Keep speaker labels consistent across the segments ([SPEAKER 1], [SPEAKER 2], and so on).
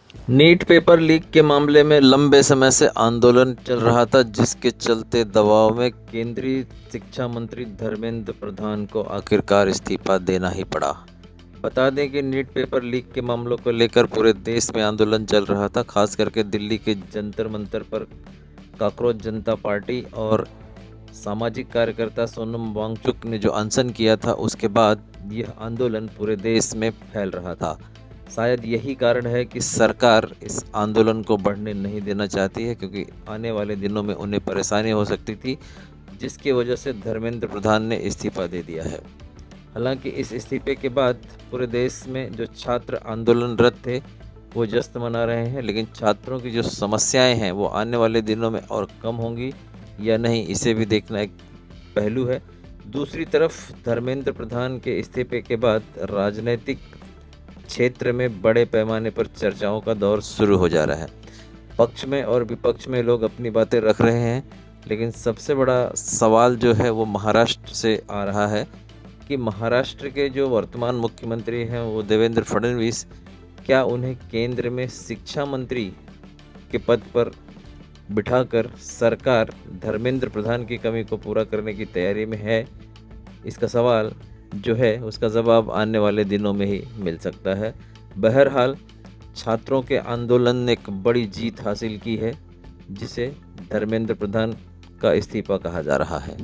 [SPEAKER 1] NEET paper leak के मामले में लंबे समय से आंदोलन चल रहा था, जिसके चलते दबाव में केंद्रीय शिक्षा मंत्री धर्मेंद्र प्रधान को आखिरकार इस्तीफा देना ही पड़ा। बता दें कि नीट पेपर लीक के मामलों को लेकर पूरे देश में आंदोलन चल रहा था। खास करके दिल्ली के जंतर मंतर पर कॉकरोच जनता पार्टी और सामाजिक कार्यकर्ता सोनम वांगचुक ने जो अनशन किया था, उसके बाद यह आंदोलन पूरे देश में फैल रहा था। शायद यही कारण है कि सरकार इस आंदोलन को बढ़ने नहीं देना चाहती है, क्योंकि आने वाले दिनों में उन्हें परेशानी हो सकती थी, जिसकी वजह से धर्मेंद्र प्रधान ने इस्तीफा दे दिया है। हालांकि इस इस्तीफे के बाद पूरे देश में जो छात्र आंदोलनरत थे वो जश्न मना रहे हैं, लेकिन छात्रों की जो समस्याएं हैं वो आने वाले दिनों में और कम होंगी या नहीं, इसे भी देखना एक पहलू है। दूसरी तरफ धर्मेंद्र प्रधान के इस्तीफे के बाद राजनीतिक क्षेत्र में बड़े पैमाने पर चर्चाओं का दौर शुरू हो जा रहा है। पक्ष में और विपक्ष में लोग अपनी बातें रख रहे हैं, लेकिन सबसे बड़ा सवाल जो है वो महाराष्ट्र से आ रहा है कि महाराष्ट्र के जो वर्तमान मुख्यमंत्री हैं वो देवेंद्र फडणवीस, क्या उन्हें केंद्र में शिक्षा मंत्री के पद पर बिठाकर सरकार धर्मेंद्र प्रधान की कमी को पूरा करने की तैयारी में है? इसका सवाल जो है उसका जवाब आने वाले दिनों में ही मिल सकता है। बहरहाल छात्रों के आंदोलन ने एक बड़ी जीत हासिल की है, जिसे धर्मेंद्र प्रधान का इस्तीफा कहा जा रहा है।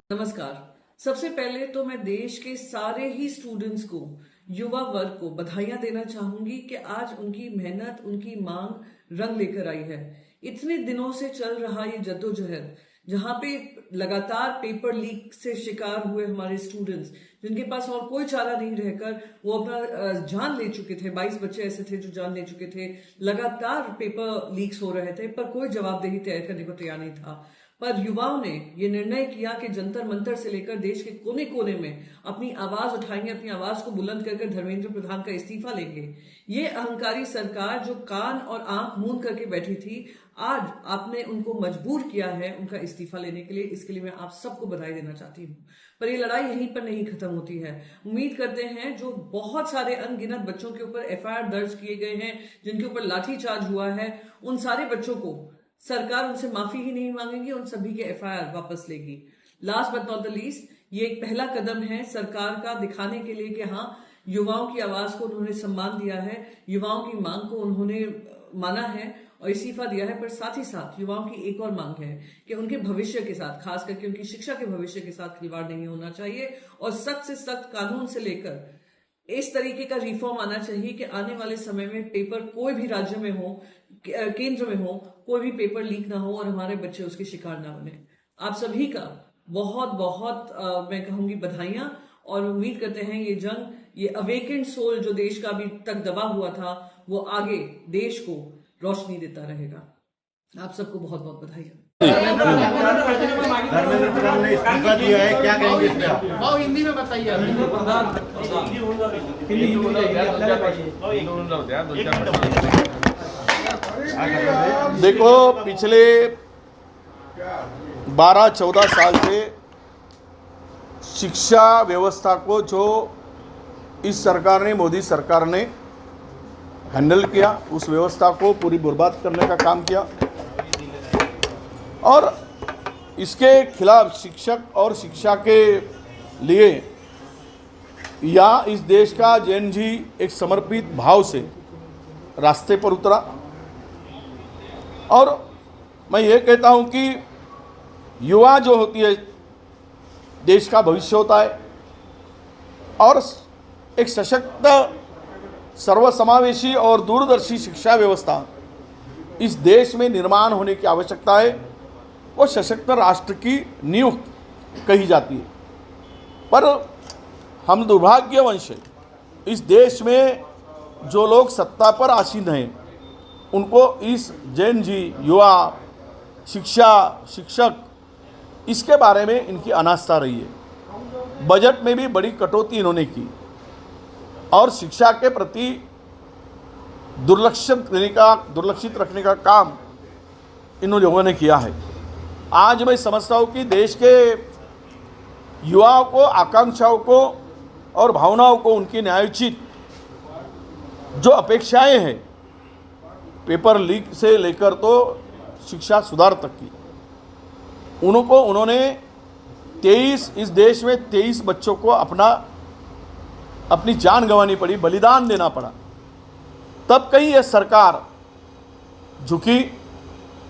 [SPEAKER 2] नमस्कार। सबसे पहले तो मैं देश के सारे ही स्टूडेंट्स को, युवा वर्ग को बधाइयां देना चाहूंगी कि आज उनकी मेहनत, उनकी मांग रंग लेकर आई है। इतने दिनों से चल रहा ये जद्दोजहद, जहां पे लगातार पेपर लीक से शिकार हुए हमारे स्टूडेंट्स, जिनके पास और कोई चारा नहीं रहकर वो अपना जान ले चुके थे। 22 बच्चे ऐसे थे जो जान ले चुके थे। लगातार पेपर लीक्स हो रहे थे, पर कोई जवाबदेही तय करने को तैयार नहीं था। पर युवाओं ने ये निर्णय किया कि जंतर मंतर से लेकर देश के कोने कोने में अपनी आवाज उठाएंगे, अपनी आवाज को बुलंद करके धर्मेंद्र प्रधान का इस्तीफा लेंगे। ये अहंकारी सरकार जो कान और आंख मूंद करके बैठी थी, आज आपने उनको मजबूर किया है उनका इस्तीफा लेने के लिए। इसके लिए मैं आप सबको बधाई देना चाहती हूँ। पर ये लड़ाई यहीं पर नहीं खत्म होती है। उम्मीद करते हैं जो बहुत सारे अनगिनत बच्चों के ऊपर एफआईआर दर्ज किए गए हैं, जिनके ऊपर लाठीचार्ज हुआ है, उन सारे बच्चों को सरकार उनसे माफी ही नहीं मांगेगी, उन सभी के एफआईआर वापस लेगी। Last but not the least, ये एक पहला कदम है सरकार का, दिखाने के लिए कि हाँ, युवाओं की आवाज को उन्होंने सम्मान दिया है, युवाओं की मांग को उन्होंने माना है और इस्तीफा दिया है। पर साथ ही साथ युवाओं की एक और मांग है कि उनके भविष्य के साथ, खास करके उनकी शिक्षा के भविष्य के साथ खिलवाड़ नहीं होना चाहिए और सख्त से सख्त कानून से लेकर इस तरीके का रिफॉर्म आना चाहिए कि आने वाले समय में पेपर कोई भी राज्य में हो, केंद्र में हो, कोई भी पेपर लीक ना हो और हमारे बच्चे उसके शिकार ना बने। आप सभी का बहुत बहुत मैं कहूंगी बधाइयां, और उम्मीद करते हैं ये जंग, ये अवेकेंड सोल जो देश का अभी तक दबा हुआ था, वो आगे देश को रोशनी देता रहेगा। आप सबको बहुत बहुत बधाइयां।
[SPEAKER 3] धर्मेंद्र प्रधान ने इस्तीफा दिया है, क्या कहेंगे इस पे आप?
[SPEAKER 4] हिंदी में बताइए।
[SPEAKER 5] देखो, पिछले 12-14 साल से शिक्षा व्यवस्था को जो इस सरकार ने, मोदी सरकार ने हैंडल किया, उस व्यवस्था को पूरी बर्बाद करने का काम किया और इसके खिलाफ शिक्षक और शिक्षा के लिए या इस देश का जैन जी एक समर्पित भाव से रास्ते पर उतरा। और मैं ये कहता हूँ कि युवा जो होती है देश का भविष्य होता है और एक सशक्त, सर्वसमावेशी और दूरदर्शी शिक्षा व्यवस्था इस देश में निर्माण होने की आवश्यकता है। वो सशक्त राष्ट्र की नींव कही जाती है। पर हम दुर्भाग्यवश इस देश में जो लोग सत्ता पर आसीन हैं, उनको इस जैन जी, युवा, शिक्षा, शिक्षक, इसके बारे में इनकी अनास्था रही है। बजट में भी बड़ी कटौती इन्होंने की और शिक्षा के प्रति दुर्लक्षित रखने का काम इन लोगों ने किया है। आज मैं समझता हूँ कि देश के युवाओं को, आकांक्षाओं को और भावनाओं को उनकी न्यायोचित जो अपेक्षाएं हैं पेपर लीक से लेकर तो शिक्षा सुधार तक की, उन्होंने 23 इस देश में 23 बच्चों को अपनी जान गंवानी पड़ी, बलिदान देना पड़ा। तब कहीं यह सरकार झुकी,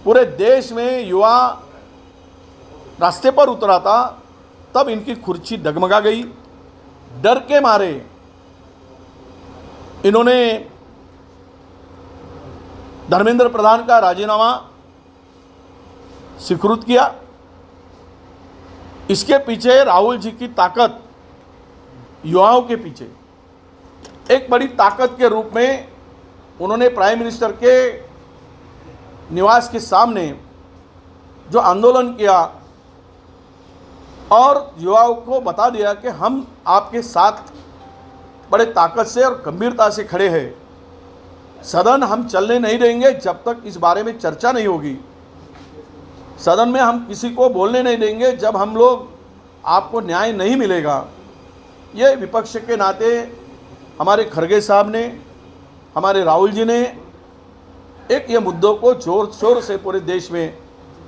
[SPEAKER 5] पूरे देश में युवा रास्ते पर उतरा था, तब इनकी कुर्सी डगमगा गई। डर के मारे इन्होंने धर्मेंद्र प्रधान का राजीनामा स्वीकृत किया। इसके पीछे राहुल जी की ताकत, युवाओं के पीछे एक बड़ी ताकत के रूप में उन्होंने प्राइम मिनिस्टर के निवास के सामने जो आंदोलन किया और युवाओं को बता दिया कि हम आपके साथ बड़े ताकत से और गंभीरता से खड़े हैं। सदन हम चलने नहीं देंगे जब तक इस बारे में चर्चा नहीं होगी। सदन में हम किसी को बोलने नहीं देंगे जब हम लोग आपको न्याय नहीं मिलेगा। ये विपक्ष के नाते हमारे खड़गे साहब ने, हमारे राहुल जी ने एक ये मुद्दों को जोर शोर से पूरे देश में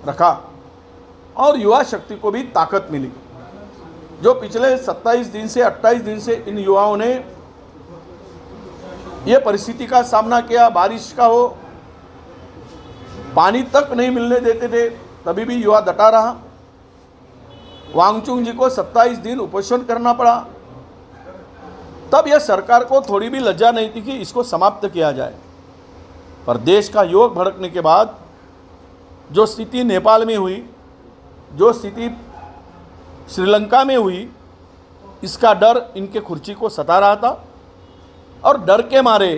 [SPEAKER 5] रखा और युवा शक्ति को भी ताकत मिली। जो पिछले 27 दिन से 28 दिन से इन युवाओं ने ये परिस्थिति का सामना किया, बारिश का हो, पानी तक नहीं मिलने देते थे, तभी भी युवा डटा रहा। वांगचुक जी को 27 दिन उपोषण करना पड़ा। तब यह सरकार को थोड़ी भी लज्जा नहीं थी कि इसको समाप्त किया जाए। पर देश का युवक भड़कने के बाद जो स्थिति नेपाल में हुई, जो स्थिति श्रीलंका में हुई, इसका डर इनके कुर्सी को सता रहा था और डर के मारे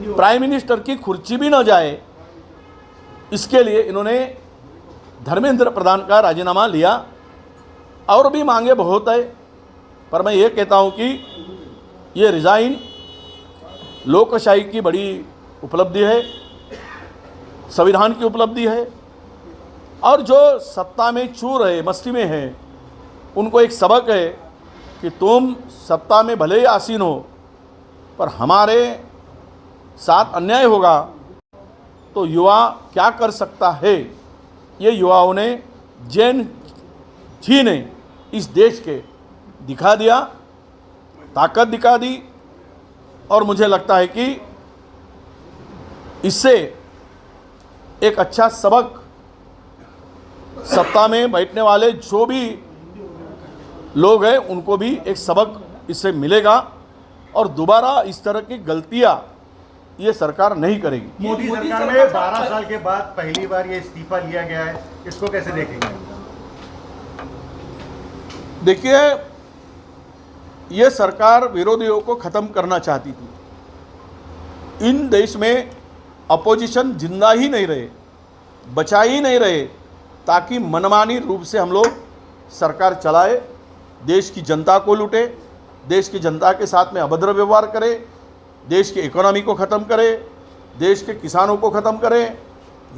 [SPEAKER 5] प्राइम मिनिस्टर की कुर्सी भी न जाए, इसके लिए इन्होंने धर्मेंद्र प्रधान का राजीनामा लिया। और भी मांगे बहुत है, पर मैं ये कहता हूँ कि ये रिज़ाइन लोकशाही की बड़ी उपलब्धि है, संविधान की उपलब्धि है। और जो सत्ता में चूर है, मस्ती में है, उनको एक सबक है कि तुम सत्ता में भले ही आसीन हो, पर हमारे साथ अन्याय होगा तो युवा क्या कर सकता है। ये युवाओं ने, जैन जी ने इस देश के दिखा दिया, ताकत दिखा दी। और मुझे लगता है कि इससे एक अच्छा सबक सत्ता में बैठने वाले जो भी लोग हैं उनको भी एक सबक इससे मिलेगा और दोबारा इस तरह की गलतियां ये सरकार नहीं करेगी।
[SPEAKER 3] मोदी सरकार में 12 साल के बाद पहली बार ये इस्तीफा लिया गया है, इसको कैसे देखेंगे?
[SPEAKER 5] देखिए, ये सरकार विरोधियों को ख़त्म करना चाहती थी। इन देश में अपोजिशन जिंदा ही नहीं रहे, बचा ही नहीं रहे, ताकि मनमानी रूप से हम लोग सरकार चलाए, देश की जनता को लूटे, देश की जनता के साथ में अभद्र व्यवहार करे, देश की इकोनॉमी को ख़त्म करे, देश के किसानों को ख़त्म करे,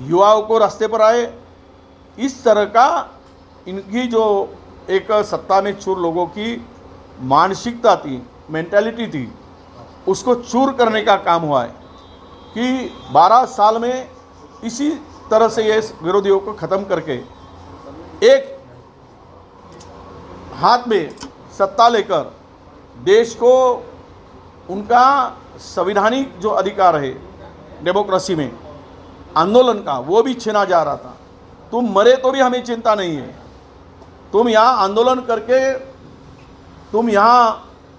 [SPEAKER 5] युवाओं को रास्ते पर आए। इस तरह का इनकी जो एक सत्ता में चूर लोगों की मानसिकता थी, मेंटालिटी थी, उसको चूर करने का काम हुआ है कि 12 साल में इसी तरह से ये विरोधियों को ख़त्म करके एक हाथ में सत्ता लेकर देश को उनका संवैधानिक जो अधिकार है डेमोक्रेसी में आंदोलन का, वो भी छीना जा रहा था। तुम मरे तो भी हमें चिंता नहीं है, तुम यहाँ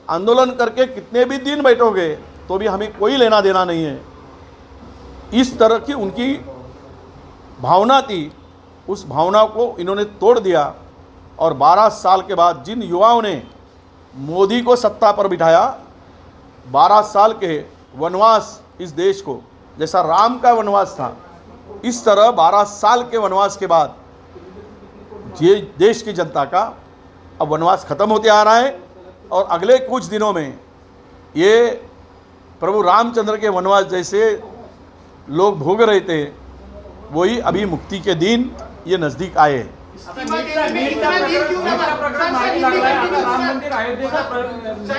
[SPEAKER 5] आंदोलन करके कितने भी दिन बैठोगे तो भी हमें कोई लेना देना नहीं है। इस तरह की उनकी भावना थी, उस भावना को इन्होंने तोड़ दिया। और 12 साल के बाद जिन युवाओं ने मोदी को सत्ता पर बिठाया, 12 साल के वनवास इस देश को, जैसा राम का वनवास था, इस तरह 12 साल के वनवास के बाद ये देश की जनता का अब वनवास खत्म होते आ रहा है। और अगले कुछ दिनों में ये प्रभु रामचंद्र के वनवास जैसे लोग भोग रहे थे, वही अभी मुक्ति के दिन ये नज़दीक आए हैं।
[SPEAKER 4] इस्तीफा देने में इतना देर क्यों लगा?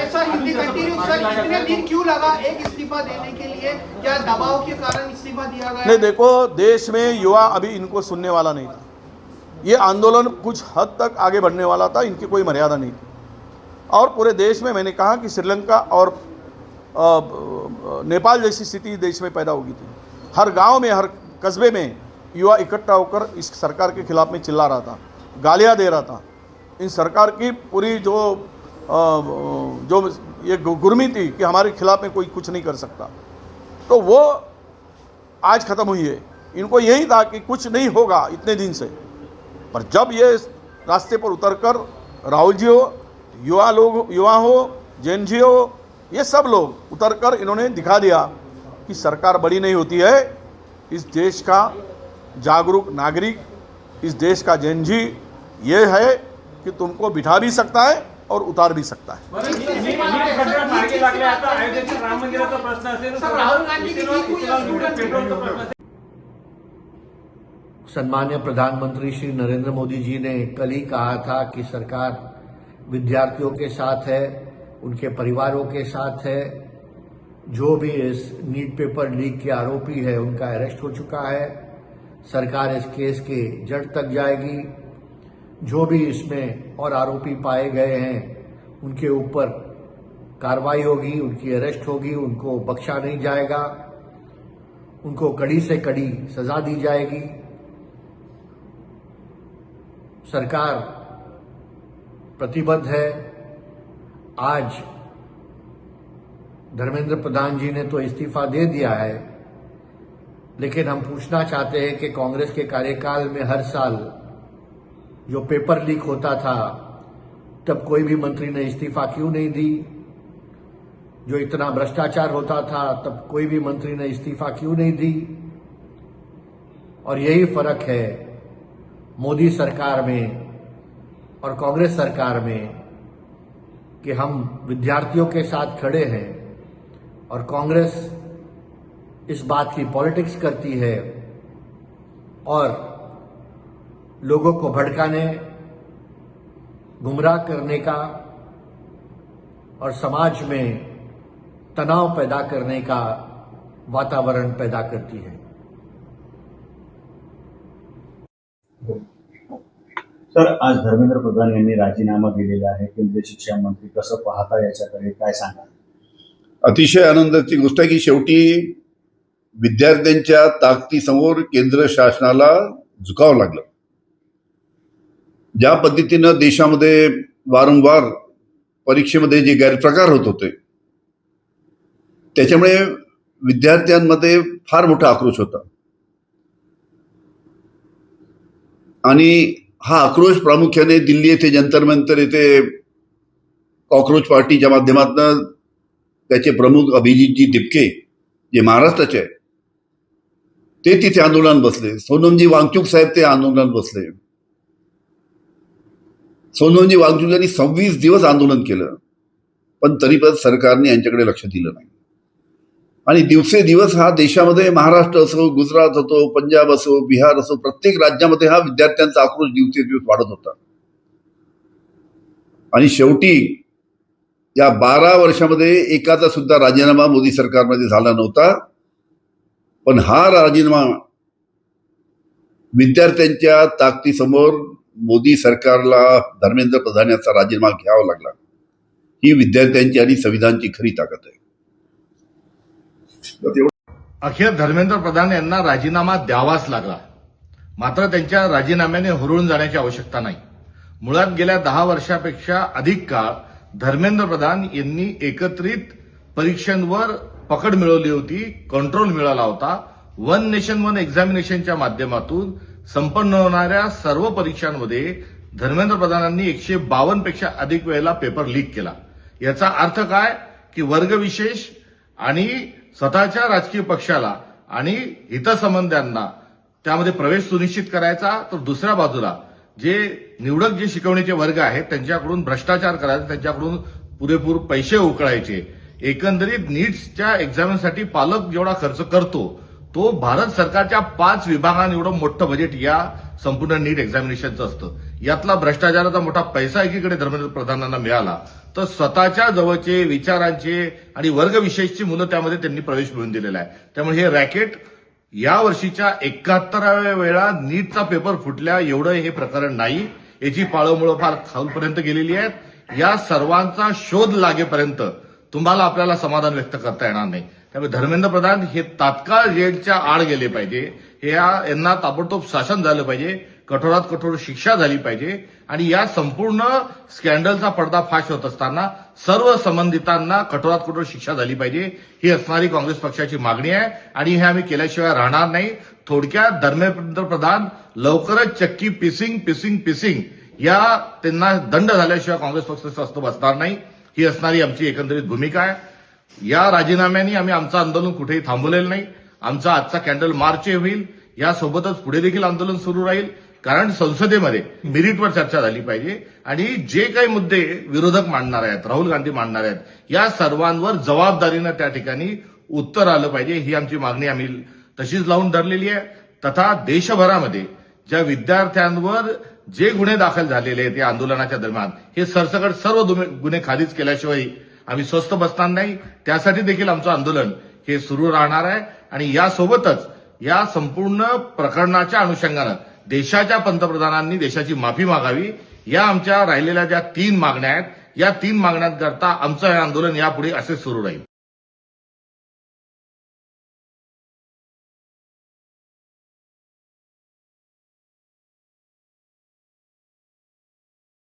[SPEAKER 4] सर हिंदी कंटिन्यू सर, इतने दिन क्यों लगा एक इस्तीफा देने के लिए? क्या दबाव के कारण इस्तीफा दिया गया?
[SPEAKER 5] नहीं, देखो, देश में युवा अभी इनको सुनने वाला नहीं था। ये आंदोलन कुछ हद तक आगे बढ़ने वाला था, इनकी कोई मर्यादा नहीं थी। और पूरे देश में मैंने कहा कि श्रीलंका और नेपाल जैसी स्थिति देश में पैदा होगी थी। हर गांव में, हर कस्बे में युवा इकट्ठा होकर इस सरकार के खिलाफ में चिल्ला रहा था, गालियां दे रहा था। इन सरकार की पूरी जो ये गुर्मी थी कि हमारे खिलाफ में कोई कुछ नहीं कर सकता, तो वो आज ख़त्म हुई है। इनको यही था कि कुछ नहीं होगा इतने दिन से, पर जब ये रास्ते पर उतरकर राहुल जी हो, युवा हो, जैन जी हो, ये सब लोग उतरकर इन्होंने दिखा दिया कि सरकार बड़ी नहीं होती है। इस देश का जागरूक नागरिक, इस देश का जैन जी ये है कि तुमको बिठा भी सकता है और उतार भी सकता है।
[SPEAKER 6] सम्मान्य प्रधानमंत्री श्री नरेंद्र मोदी जी ने कल ही कहा था कि सरकार विद्यार्थियों के साथ है, उनके परिवारों के साथ है। जो भी इस नीट पेपर लीक के आरोपी है उनका अरेस्ट हो चुका है। सरकार इस केस के जड़ तक जाएगी। जो भी इसमें और आरोपी पाए गए हैं उनके ऊपर कार्रवाई होगी, उनकी अरेस्ट होगी, उनको बख्शा नहीं जाएगा, उनको कड़ी से कड़ी सजा दी जाएगी। सरकार प्रतिबद्ध है। आज धर्मेंद्र प्रधान जी ने तो इस्तीफा दे दिया है, लेकिन हम पूछना चाहते हैं कि कांग्रेस के कार्यकाल में हर साल जो पेपर लीक होता था तब कोई भी मंत्री ने इस्तीफा क्यों नहीं दी? जो इतना भ्रष्टाचार होता था तब कोई भी मंत्री ने इस्तीफा क्यों नहीं दी? और यही फर्क है मोदी सरकार में और कांग्रेस सरकार में कि हम विद्यार्थियों के साथ खड़े हैं और कांग्रेस इस बात की पॉलिटिक्स करती है और लोगों को भड़काने, गुमराह करने का और समाज में तनाव पैदा करने का वातावरण पैदा करती है।
[SPEAKER 7] सर, आज धर्मेंद्र प्रधान यांनी राजीनामा दिलेला आहे. केंद्रीय शिक्षण मंत्री कसं पाहता, याच्याकडे काय सांगा?
[SPEAKER 8] अतिशय आनंदाची गोष्ट आहे की शेवटी विद्यार्थ्यांच्या ताकदीसमोर केंद्र शासनाला झुकावं लागलं. ज्या पद्धतीनं देशामध्ये वारंवार परीक्षेमध्ये जे गैरप्रकार होत होते त्याच्यामुळे विद्यार्थ्यांमध्ये फार मोठा आक्रोश होता आणि हा आक्रोश प्रामुख्याने दिल्ली येथे जंतर मंतर येथे कॉकरोच पार्टीच्या माध्यमातून त्याचे प्रमुख अभिजितजी दिपके जे महाराष्ट्राचे आहेत ते तिथे आंदोलन बसले. सोनमजी वांगचूक साहेब ते आंदोलन बसले. सोनमजी वांगचूक यांनी 26 दिवस आंदोलन केलं, पण तरी पण सरकारने यांच्याकडे लक्ष दिलं नाही. आणि दिवसेदिवस हा देशामध्ये महाराष्ट्र असो, गुजरात असो, पंजाब असो, बिहार असो, प्रत्येक राज्यामध्ये हा विद्यार्थ्यांचा आक्रोश दिवसेदिवस वाढत होता. आणि शेवटी या 12 वर्षामध्ये एकाचा सुद्धा राजीनामा मोदी सरकारमध्ये झाला नव्हता. पण हा राजीनामा विद्यार्थ्यांच्या ताकदीसमोर मोदी सरकारला धर्मेंद्र प्रधान यांचा राजीनामा घ्यावा लागला. ही विद्यार्थ्यांची आणि संविधानाची खरी ताकद आहे.
[SPEAKER 5] अखेर धर्मेंद्र प्रधान यांना राजीनामा द्यावाच लागला. मात्र त्यांच्या राजीनाम्याने हुरळून जाण्याची आवश्यकता नाही. मुळात गेल्या 10 वर्षापेक्षा अधिक काळ धर्मेंद्र प्रधान यांनी एकत्रित परीक्षांवर पकड मिळवली होती, कंट्रोल मिळाला होता. वन नेशन वन एक्झामिनेशनच्या माध्यमातून संपन्न होणाऱ्या सर्व परीक्षांमध्ये धर्मेंद्र प्रधानांनी 152 पेक्षा अधिक वेळेला पेपर लीक केला. याचा अर्थ काय की वर्गविशेष आणि स्वतःच्या राजकीय पक्षाला आणि हितसंबंधांना त्यामध्ये प्रवेश सुनिश्चित करायचा, तर दुसऱ्या बाजूला जे निवडक जे शिकवणीचे वर्ग आहेत त्यांच्याकडून भ्रष्टाचार करायचा, त्यांच्याकडून पुरेपूर पैसे उकळायचे. एकंदरीत नीट्सच्या एक्झामसाठी पालक जेवढा खर्च करतो तो भारत सरकारच्या 5 विभागांनी एवढं मोठं बजेट या संपूर्ण नीट एक्झामिनेशनचं असतं. यातला भ्रष्टाचाराचा मोठा पैसा एकीकडे धर्मेंद्र प्रधानांना मिळाला, तर स्वतःच्या जवळचे विचारांचे आणि वर्गविशेषची मुलं त्यामध्ये त्यांनी प्रवेश मिळवून दिलेला आहे. त्यामुळे हे रॅकेट या वर्षीच्या 71व्या वेळा नीटचा पेपर फुटल्या एवढं हे प्रकरण नाही. याची पाळंमुळं फार खालपर्यंत गेलेली आहेत. या सर्वांचा शोध लागेपर्यंत तुम्हाला आपल्याला समाधान व्यक्त करता येणार नाही. त्यामुळे धर्मेंद्र प्रधान हे तात्काळ जेलच्या आड गेले पाहिजे. यांना ताबडतोब शासन झालं पाहिजे, कठोरात कठोर शिक्षा झाली पाहिजे आणि या संपूर्ण स्कॅन्डलचा पर्दाफाश होत असताना सर्व संबंधितांना कठोरात कठोर शिक्षा झाली पाहिजे. ही असणारी काँग्रेस पक्षाची मागणी आहे आणि हे आम्ही केल्याशिवाय राहणार नाही. थोडक्यात धर्मेंद्र प्रधान लवकरच चक्की पिसिंग या त्यांना दंड झाल्याशिवाय काँग्रेस पक्ष स्वस्थ बसणार नाही. ही असणारी आमची एकंदरीत भूमिका आहे. या राजीनाम्याने आम्ही आमचं आंदोलन कुठेही थांबवलेलं नाही. आमचा आजचा कॅन्डल मार्च होईल. यासोबतच पुढे देखील आंदोलन सुरू राहील. कारण संसदेमध्ये मेरिटवर चर्चा झाली पाहिजे आणि जे काही मुद्दे विरोधक मांडणार आहेत, राहुल गांधी मांडणार आहेत, या सर्वांवर जबाबदारीनं त्या ठिकाणी उत्तर आलं पाहिजे. ही आमची मागणी आम्ही तशीच लावून धरलेली आहे. तथा देशभरामध्ये ज्या विद्यार्थ्यांवर जे गुन्हे दाखल झालेले आहेत या आंदोलनाच्या दरम्यान, हे सरसकट सर्व गुन्हे खारिज केल्याशिवाय आम्ही स्वस्थ बसणार नाही. त्यासाठी देखील आमचं आंदोलन हे सुरू राहणार आहे आणि यासोबतच या संपूर्ण प्रकरणाच्या अनुषंगानं देशाच्या पंतप्रधानांनी देशाची माफी मागावी. या आमच्या राहिलेल्या ज्या 3 मागण्या आहेत, या 3 मागण्यांकरता आमचं हे आंदोलन यापुढे असे सुरू राहील.